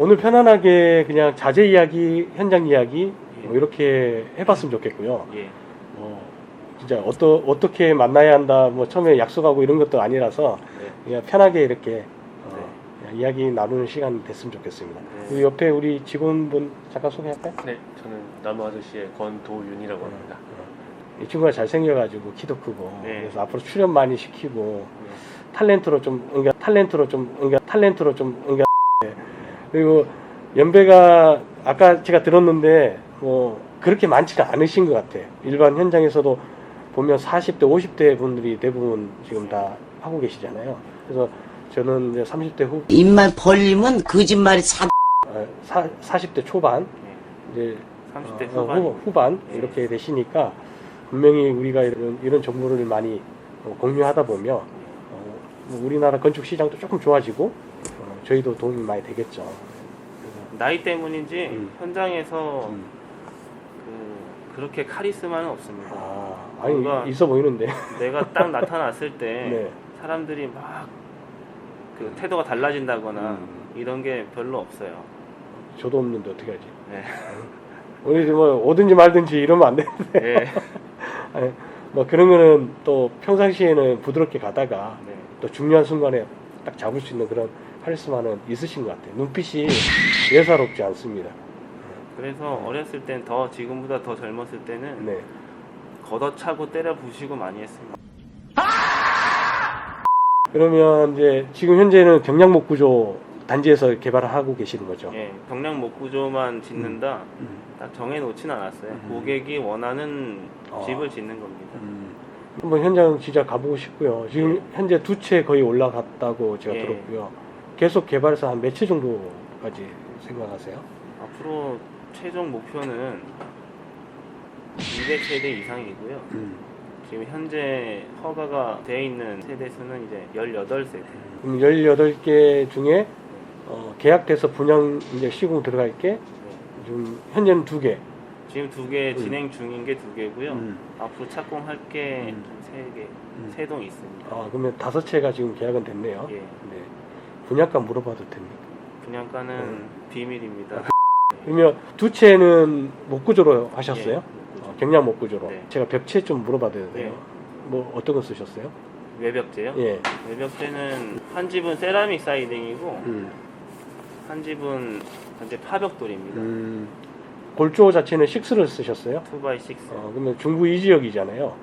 오늘 편안하게 그냥 자재 이야기, 현장 이야기 예. 뭐 이렇게 해봤으면 좋겠고요. 예. 진짜 어떻게 만나야 한다, 뭐 처음에 약속하고 이런 것도 아니라서 네. 그냥 편하게 이렇게 그냥 이야기 나누는 시간 됐으면 좋겠습니다. 네. 우리 옆에 우리 직원분 잠깐 소개할까요? 네, 저는 나무 아저씨의 권도윤이라고 합니다. 이 친구가 잘생겨가지고 키도 크고 네. 그래서 앞으로 출연 많이 시키고 탤런트로 좀 응가 그리고 연배가 아까 제가 들었는데 뭐 그렇게 많지가 않으신 것 같아요. 일반 현장에서도 보면 40대, 50대 분들이 대부분 지금 다 하고 계시잖아요. 그래서 저는 이제 30대 입만 벌리면 거짓말이 40대 초반, 이제 30대 후반. 후반 네. 이렇게 되시니까 분명히 우리가 이런 정보를 많이 공유하다 보면 우리나라 건축 시장도 조금 좋아지고 저희도 도움이 많이 되겠죠. 나이 때문인지 현장에서 음. 그렇게 카리스마는 없습니다. 아니 뭔가 있어 보이는데. 내가 딱 나타났을 때 네. 사람들이 막 그 태도가 달라진다거나 이런 게 별로 없어요. 저도 없는데 어떻게 하지? 네. 우리 뭐 오든지 말든지 이러면 안 되는데. 네. 아니, 뭐 그런 거는 또 평상시에는 부드럽게 가다가 네. 또 중요한 순간에 딱 잡을 수 있는 그런 카리스마는 있으신 것 같아요. 눈빛이 예사롭지 않습니다. 그래서 어렸을 땐 더 지금보다 더 젊었을 때는 네. 걷어차고 때려 부시고 많이 했습니다. 그러면 이제 지금 현재는 경량목 구조 단지에서 개발을 하고 계시는 거죠? 예, 경량목 구조만 짓는다 딱 정해놓진 않았어요. 고객이 원하는 집을 짓는 겁니다. 한번 현장 진짜 가보고 싶고요. 지금 예. 현재 2채 거의 올라갔다고 제가 예. 들었고요. 계속 개발해서 한 몇 채 정도까지 생각하세요? 앞으로 최종 목표는 200세대 이상이고요. 지금 현재 허가가 되어 있는 세대 수는 이제 18세대. 그럼 18개 중에 계약돼서 분양 이제 시공 들어갈 게 지금 현재는 2개. 지금 2개 진행 중인 게 2개고요. 앞으로 착공할 게 3개, 3동 있습니다. 그러면 5채가 지금 계약은 됐네요. 예. 네. 분양가 물어봐도 됩니까? 분양가는 비밀입니다. 그러면 2채는 목구조로 하셨어요? 예. 경량 목구조로. 네. 제가 벽체 좀 물어봐도 돼요? 네. 뭐 어떤 거 쓰셨어요? 외벽재요? 예. 외벽재는 한 집은 세라믹 사이딩이고 음. 한 집은 현재 파벽돌입니다. 골조 자체는 6를 쓰셨어요? 2x6. 그러면 중부 이 지역이잖아요.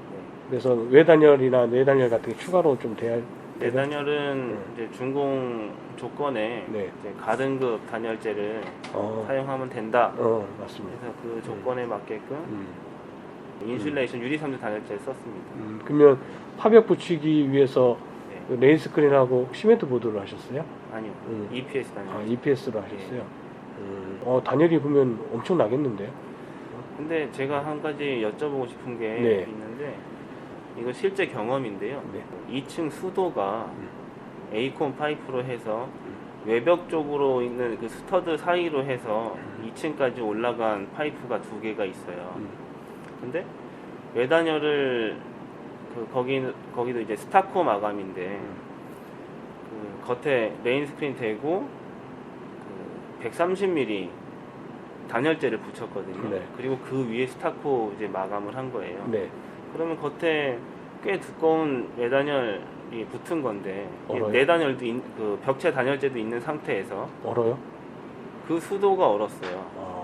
그래서 외단열이나 내단열 같은 게 추가로 좀 돼야 내단열은 이제 준공 조건에 네. 이제 가등급 단열재를 사용하면 된다. 맞습니다. 그래서 그 조건에 맞게끔 인슐레이션 유리섬유 단열재를 썼습니다. 그러면 파벽 붙이기 위해서 네. 그 레인 스크린하고 시멘트 보드를 하셨어요? 아니요. EPS 단열. EPS로 하셨어요? 단열이 보면 엄청 나겠는데요? 근데 제가 한 가지 여쭤보고 싶은 게 네. 있는데 이거 실제 경험인데요. 네. 2층 수도가 에이콘 파이프로 해서 외벽 쪽으로 있는 그 스터드 사이로 해서 2층까지 올라간 파이프가 2개가 있어요. 근데 외단열을 거기도 이제 스타코 마감인데 그 겉에 레인 스크린 대고 130mm 단열재를 붙였거든요. 네. 그리고 그 위에 스타코 이제 마감을 한 거예요. 네. 그러면 겉에 꽤 두꺼운 외단열이 붙은 건데 얼어요? 내단열도 그 벽체 단열재도 있는 상태에서 얼어요? 그 수도가 얼었어요.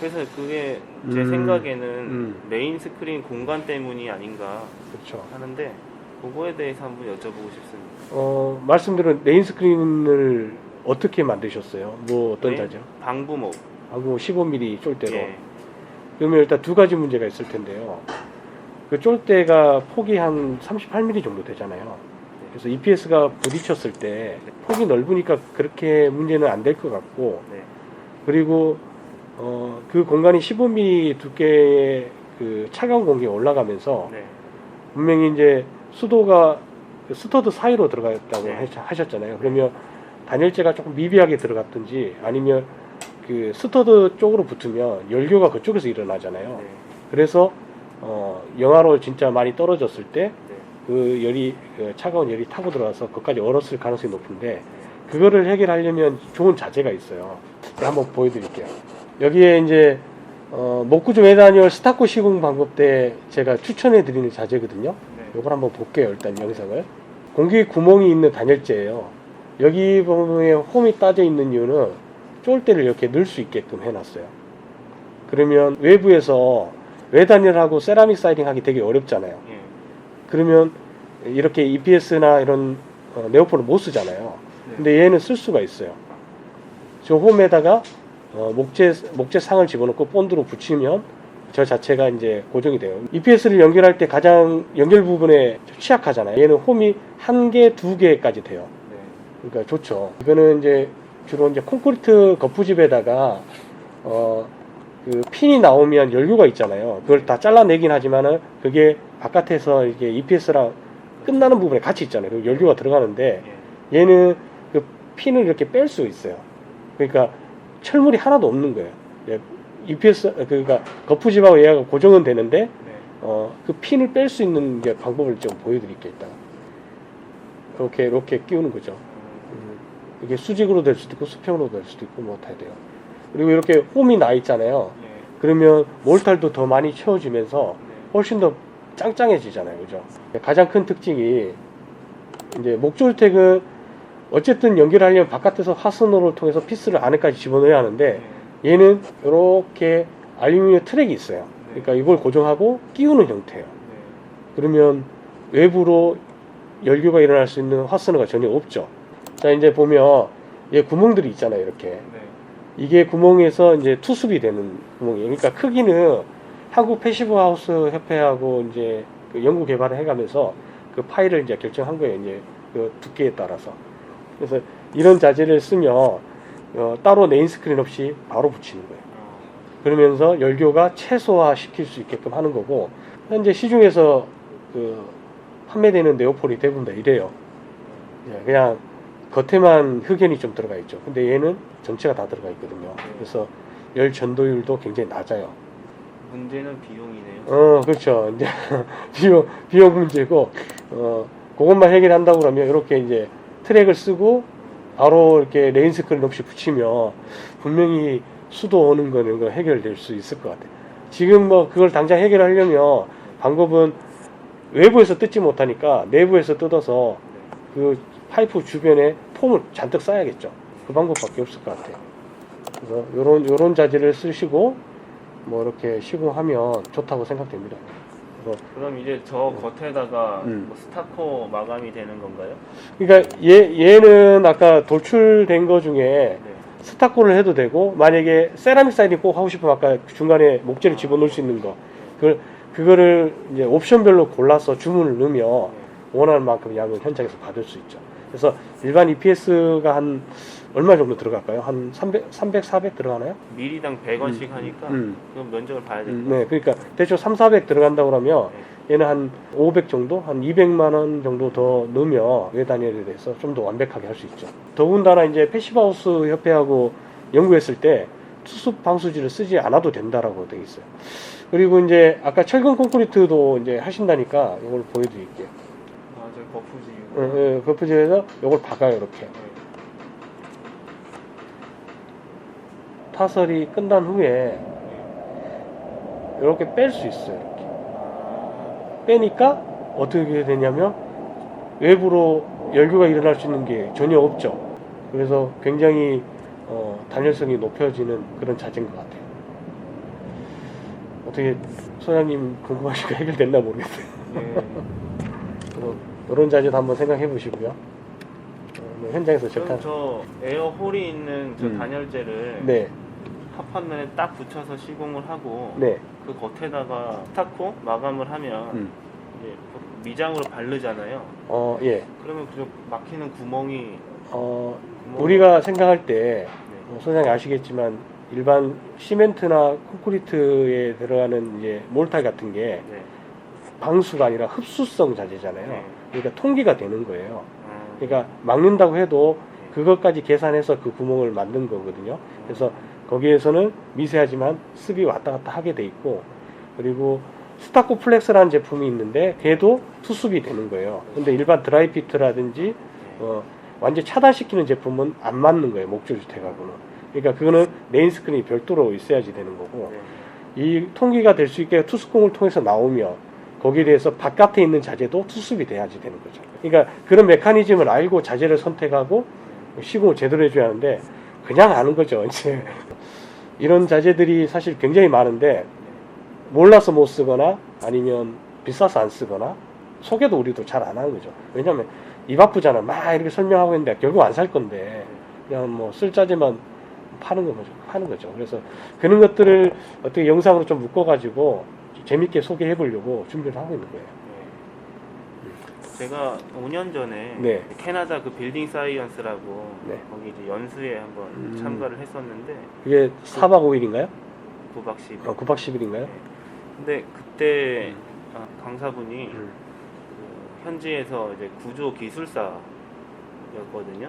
그래서 그게 제 생각에는 레인 스크린 공간 때문이 아닌가 그렇죠. 하는데 그거에 대해서 한번 여쭤보고 싶습니다. 말씀드린 레인 스크린을 어떻게 만드셨어요? 뭐 어떤 네, 자죠? 방부목. 하고 15mm 쫄대로. 예. 그러면 일단 두 가지 문제가 있을 텐데요. 그 쫄대가 폭이 한 38mm 정도 되잖아요. 그래서 EPS가 부딪혔을 때 폭이 넓으니까 그렇게 문제는 안 될 것 같고, 네. 그리고 그 공간이 15mm 두께의 그 차가운 공기가 올라가면서 네. 분명히 이제 수도가 그 스터드 사이로 들어갔다고 네. 하셨잖아요. 그러면 단열재가 조금 미비하게 들어갔든지 아니면 그 스터드 쪽으로 붙으면 열교가 그쪽에서 일어나잖아요. 네. 그래서 영하로 진짜 많이 떨어졌을 때 네. 그 열이 그 차가운 열이 타고 들어와서 그까지 얼었을 가능성이 높은데 그거를 해결하려면 좋은 자재가 있어요. 한번 보여드릴게요. 여기에 이제 목구조 외단열 스타코 시공 방법 때 제가 추천해드리는 자재거든요. 네. 이걸 한번 볼게요. 일단 영상을. 공기 구멍이 있는 단열재예요. 여기 보면 홈이 따져 있는 이유는 쫄대를 이렇게 넣을 수 있게끔 해놨어요. 그러면 외부에서 외단열하고 세라믹 사이딩 하기 되게 어렵잖아요. 예. 그러면 이렇게 EPS나 이런 네오폴을 못 쓰잖아요. 네. 근데 얘는 쓸 수가 있어요. 저 홈에다가 목재 상을 집어넣고 본드로 붙이면 저 자체가 이제 고정이 돼요. EPS를 연결할 때 가장 연결 부분에 취약하잖아요. 얘는 홈이 1개, 2개까지 돼요. 네. 그러니까 좋죠. 이거는 이제 주로 이제 콘크리트 거푸집에다가 그 핀이 나오면 연료가 있잖아요. 그걸 다 잘라내긴 하지만은 그게 바깥에서 이게 EPS랑 끝나는 부분에 같이 있잖아요. 그 연료가 들어가는데 예. 얘는 그 핀을 이렇게 뺄 수 있어요. 그러니까 철물이 하나도 없는 거예요. 예, EPS 그러니까 거푸집하고 얘가 고정은 되는데 네. 그 핀을 뺄 수 있는 게 방법을 좀 보여드릴게요. 일단 이렇게 끼우는 거죠. 이게 수직으로 될 수도 있고 수평으로 될 수도 있고 뭐 다 돼요. 그리고 이렇게 홈이 나 있잖아요. 예. 그러면 몰탈도 더 많이 채워지면서 네. 훨씬 더 짱짱해지잖아요. 그죠? 가장 큰 특징이 이제 목졸택은 어쨌든 연결하려면 바깥에서 화선호를 통해서 피스를 안에까지 집어넣어야 하는데 예. 얘는 이렇게 알루미늄 트랙이 있어요. 그러니까 이걸 고정하고 끼우는 형태예요. 네. 그러면 외부로 열교가 일어날 수 있는 화선호가 전혀 없죠. 자, 이제 보면 얘 구멍들이 있잖아요. 이렇게. 네. 이게 구멍에서 이제 투습이 되는 구멍이에요. 그러니까 크기는 한국 패시브 하우스 협회하고 이제 그 연구 개발을 해가면서 그 파일을 이제 결정한 거예요. 이제 그 두께에 따라서. 그래서 이런 자재를 쓰면 따로 네임 스크린 없이 바로 붙이는 거예요. 그러면서 열교가 최소화 시킬 수 있게끔 하는 거고, 현재 시중에서 그 판매되는 네오폴이 대부분 다 이래요. 그냥 겉에만 흑연이 좀 들어가 있죠. 근데 얘는 전체가 다 들어가 있거든요. 그래서 열 전도율도 굉장히 낮아요. 문제는 비용이네요. 그렇죠. 이제 비용 문제고, 그것만 해결한다고 그러면 이렇게 이제 트랙을 쓰고 바로 이렇게 레인 스크린 없이 붙이면 분명히 수도 오는 거는 해결될 수 있을 것 같아요. 지금 뭐 그걸 당장 해결하려면 방법은 외부에서 뜯지 못하니까 내부에서 뜯어서 그 파이프 주변에 폼을 잔뜩 쌓아야겠죠. 그 방법밖에 없을 것 같아요. 그래서 요런 자재를 쓰시고 뭐 이렇게 시공하면 좋다고 생각됩니다. 그럼 이제 저 겉에다가 음. 뭐 스타코 마감이 되는 건가요? 그러니까 얘는 아까 돌출된 거 중에 네. 스타코를 해도 되고, 만약에 세라믹 사이딩 꼭 하고 싶으면 아까 중간에 목재를 집어넣을 수 있는 거, 그거를 이제 옵션별로 골라서 주문을 넣으면 원하는 만큼 양을 현장에서 받을 수 있죠. 그래서 일반 EPS가 한 얼마 정도 들어갈까요? 한 300, 400 들어가나요? 미리당 100원씩 하니까 그럼 면적을 봐야 될 것 같아요. 네, 그러니까 대충 300, 400 들어간다고 그러면 얘는 한 500 정도, 한 200만 원 정도 더 넣으면 외단열에 대해서 좀 더 완벽하게 할 수 있죠. 더군다나 이제 패시브하우스 협회하고 연구했을 때 투습 방수지를 쓰지 않아도 된다라고 되어 있어요. 그리고 이제 아까 철근 콘크리트도 이제 하신다니까 이걸 보여드릴게요. 아, 저 거푸지. 거푸지에서 이걸 박아요. 이렇게 타설이 끝난 후에 이렇게 뺄 수 있어요. 이렇게 빼니까 어떻게 되냐면 외부로 열교가 일어날 수 있는 게 전혀 없죠. 그래서 굉장히 단열성이 높여지는 그런 자재인 것 같아요. 어떻게 소장님 궁금하시니까 해결됐나 모르겠어요. 이런 자재도 한번 생각해 보시고요. 현장에서 그럼 절단. 저 에어 홀이 있는 저 음. 단열재를 네, 합판면에 딱 붙여서 시공을 하고 네, 그 겉에다가 스타코 마감을 하면 이제 미장으로 바르잖아요. 예. 그러면 그 막히는 구멍이 우리가 생각할 때 네. 소장님 아시겠지만 일반 시멘트나 콘크리트에 들어가는 이제 몰타 같은 게 네. 방수가 아니라 흡수성 자재잖아요. 네. 그러니까 통기가 되는 거예요. 그러니까 막는다고 해도 그것까지 계산해서 그 구멍을 만든 거거든요. 그래서 거기에서는 미세하지만 습이 왔다 갔다 하게 돼 있고, 그리고 스타코 플렉스라는 제품이 있는데 걔도 투습이 되는 거예요. 근데 일반 드라이피트라든지 완전 차단시키는 제품은 안 맞는 거예요. 목조 주택하고는. 그러니까 그거는 메인 스크린이 별도로 있어야지 되는 거고 네. 이 통기가 될 수 있게 투수공을 통해서 나오면 거기에 대해서 바깥에 있는 자재도 투습이 돼야지 되는 거죠. 그러니까 그런 메커니즘을 알고 자재를 선택하고 시공을 제대로 해줘야 하는데 그냥 아는 거죠. 이제 이런 자재들이 사실 굉장히 많은데 몰라서 못 쓰거나 아니면 비싸서 안 쓰거나 소개도 우리도 잘 안 하는 거죠. 왜냐하면 입 아프잖아. 막 이렇게 설명하고 있는데 결국 안 살 건데 그냥 뭐 쓸 자재만 파는 거죠. 그래서 그런 것들을 어떻게 영상으로 좀 묶어가지고 재밌게 소개해 보려고 준비를 하고 있는 거예요. 제가 5년 전에 네. 캐나다 그 빌딩 사이언스라고 네. 거기 이제 연수에 한번 참가를 했었는데 이게 4박 5일인가요? 9박 10일. 9박 10일인가요? 근데 그때 강사분이 그 현지에서 이제 구조 기술사였거든요.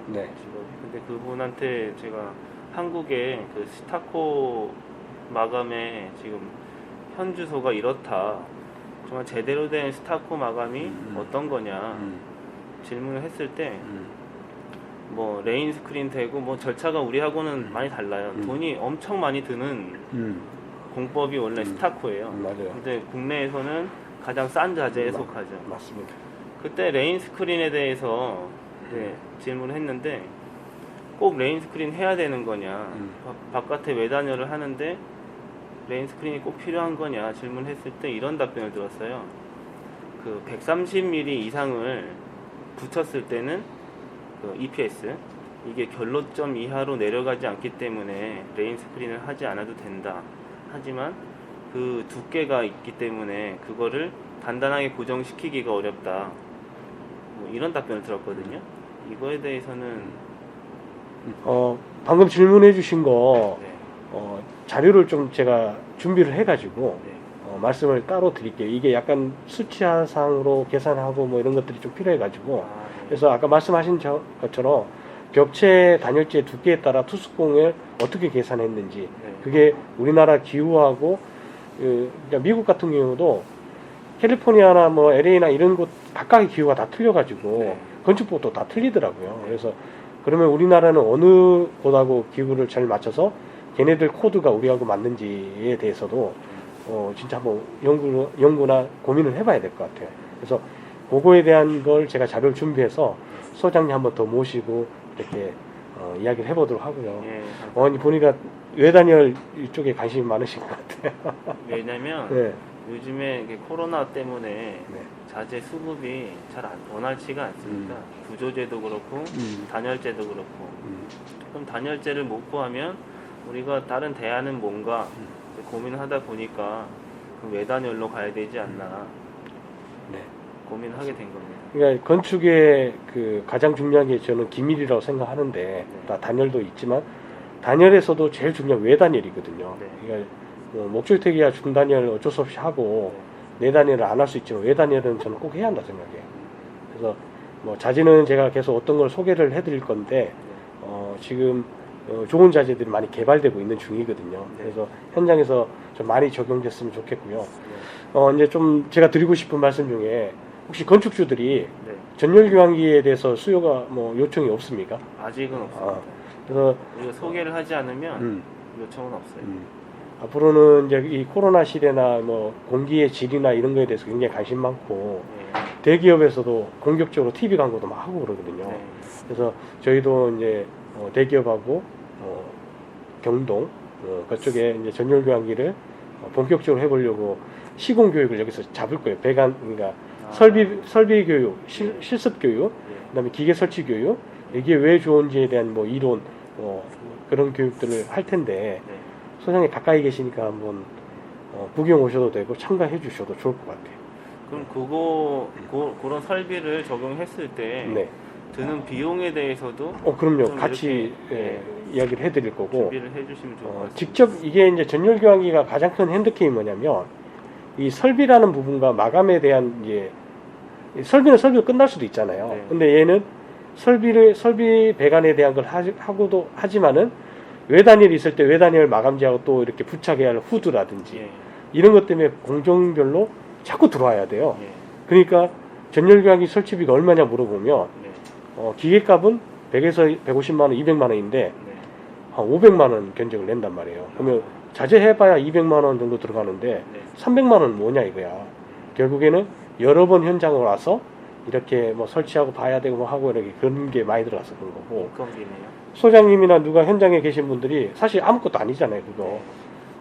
네. 직업이. 근데 그분한테 제가 한국의 그 스타코 마감의 지금 현 주소가 이렇다. 정말 제대로 된 스타코 마감이 어떤 거냐 질문을 했을 때 뭐 레인 스크린 되고 뭐 절차가 우리하고는 많이 달라요. 돈이 엄청 많이 드는 공법이 원래 스타코예요. 맞아요. 근데 국내에서는 가장 싼 자재에 속하죠. 맞습니다. 그때 레인 스크린에 대해서 이제 질문을 했는데 꼭 레인 스크린 해야 되는 거냐, 바깥에 외단열을 하는데 레인 스크린이 꼭 필요한 거냐 질문했을 때 이런 답변을 들었어요. 그 130mm 이상을 붙였을 때는 그 EPS 이게 결로점 이하로 내려가지 않기 때문에 레인 스크린을 하지 않아도 된다. 하지만 그 두께가 있기 때문에 그거를 단단하게 고정시키기가 어렵다. 뭐 이런 답변을 들었거든요. 이거에 대해서는 방금 질문해 주신 거 네. 자료를 좀 제가 준비를 해가지고 네. 말씀을 따로 드릴게요. 이게 약간 수치화상으로 계산하고 뭐 이런 것들이 좀 필요해가지고 네. 그래서 아까 말씀하신 것처럼 벽체 단열재 두께에 따라 투수공을 어떻게 계산했는지 네. 그게 우리나라 기후하고 그러니까 미국 같은 경우도 캘리포니아나 뭐 LA나 이런 곳 각각의 기후가 다 틀려가지고 네. 건축법도 다 틀리더라고요. 그래서 그러면 우리나라는 어느 곳하고 기후를 잘 맞춰서 걔네들 코드가 우리하고 맞는지에 대해서도 진짜 한번 연구나 고민을 해봐야 될 것 같아요. 그래서 그거에 대한 걸 제가 자료를 준비해서 소장님 한번 더 모시고 이렇게 이야기를 해보도록 하고요. 예, 보니까 외단열 이쪽에 관심이 많으신 것 같아요. 왜냐면 네. 요즘에 이게 코로나 때문에 네. 자재 수급이 잘 원활치가 않습니다. 구조재도 그렇고 단열재도 그렇고 그럼 단열재를 못 구하면 우리가 다른 대안은 뭔가 고민을 하다 보니까 그 외단열로 가야 되지 않나 네. 고민을 하게 된 겁니다. 그러니까 건축의 그 가장 중요한 게 저는 기밀이라고 생각하는데 다 단열도 있지만 단열에서도 제일 중요한 외단열이거든요. 네. 그러니까 목조주택이야 중단열 어쩔 수 없이 하고 내단열을 안 할 수 있지만 외단열은 저는 꼭 해야 한다 생각해요. 그래서 뭐 자재는 제가 계속 어떤 걸 소개를 해드릴 건데 지금 좋은 자재들이 많이 개발되고 있는 중이거든요. 그래서 현장에서 좀 많이 적용됐으면 좋겠고요. 이제 좀 제가 드리고 싶은 말씀 중에 혹시 건축주들이 네. 전열교환기에 대해서 수요가 뭐 요청이 없습니까? 아직은 없습니다. 그래서 우리가 소개를 하지 않으면 요청은 없어요. 앞으로는 이제 이 코로나 시대나 뭐 공기의 질이나 이런 거에 대해서 굉장히 관심 많고 네. 대기업에서도 공격적으로 TV 광고도 막 하고 그러거든요. 네. 그래서 저희도 이제 대기업하고 경동 그쪽에 이제 전열교환기를 본격적으로 해보려고 시공 교육을 여기서 잡을 거예요. 그러니까 설비 교육, 실습 교육, 그다음에 기계 설치 교육, 이게 왜 좋은지에 대한 뭐 이론 그런 교육들을 할 텐데 네. 소장님 가까이 계시니까 한번 구경 오셔도 되고 참가해 주셔도 좋을 것 같아요. 그럼 그런 설비를 적용했을 때 네. 드는 비용에 대해서도 그럼요. 좀 같이 이렇게, 이야기를 해드릴 거고 준비를 해주시면 좋을 것 같습니다. 직접 이게 이제 전열교환기가 가장 큰 핸드캡이 뭐냐면 이 설비라는 부분과 마감에 대한 이제 설비는 설비로 끝날 수도 있잖아요. 네. 근데 얘는 설비 배관에 대한 걸 하고도 하지만은 외단열이 있을 때 외단열 마감재하고 또 이렇게 부착해야 할 후드라든지 예. 이런 것 때문에 공정별로 자꾸 들어와야 돼요. 예. 그러니까 전열교환기 설치비가 얼마냐 물어보면 네. 기계값은 100에서 150만 원, 200만 원인데 네. 한 500만 원 견적을 낸단 말이에요. 그러면 자재해봐야 200만 원 정도 들어가는데 네. 300만 원은 뭐냐 이거야. 결국에는 여러 번 현장을 와서 이렇게 뭐 설치하고 봐야 되고 뭐 하고 이렇게 그런 게 많이 들어가서 그런 거고, 인건비네요. 소장님이나 누가 현장에 계신 분들이 사실 아무것도 아니잖아요.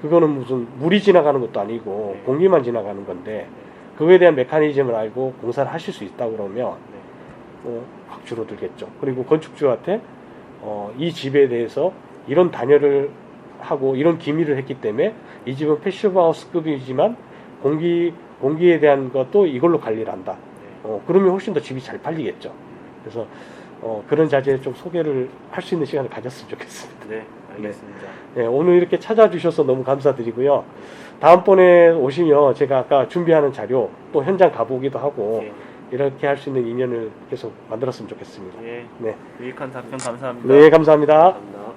그거는 무슨 물이 지나가는 것도 아니고 네. 공기만 지나가는 건데 그거에 대한 메커니즘을 알고 공사를 하실 수 있다 그러면 네. 확 줄어들겠죠. 그리고 건축주한테 이 집에 대해서 이런 단열을 하고 이런 기밀을 했기 때문에 이 집은 패시브하우스급이지만 공기에 대한 것도 이걸로 관리를 한다. 네. 그러면 훨씬 더 집이 잘 팔리겠죠. 그래서 그런 자재를 좀 소개를 할 수 있는 시간을 가졌으면 좋겠습니다. 네, 알겠습니다. 네, 오늘 이렇게 찾아주셔서 너무 감사드리고요. 다음번에 오시면 제가 아까 준비하는 자료 또 현장 가보기도 하고 예. 이렇게 할 수 있는 인연을 계속 만들었으면 좋겠습니다. 예. 네, 유익한 답변 감사합니다. 네 감사합니다. 감사합니다.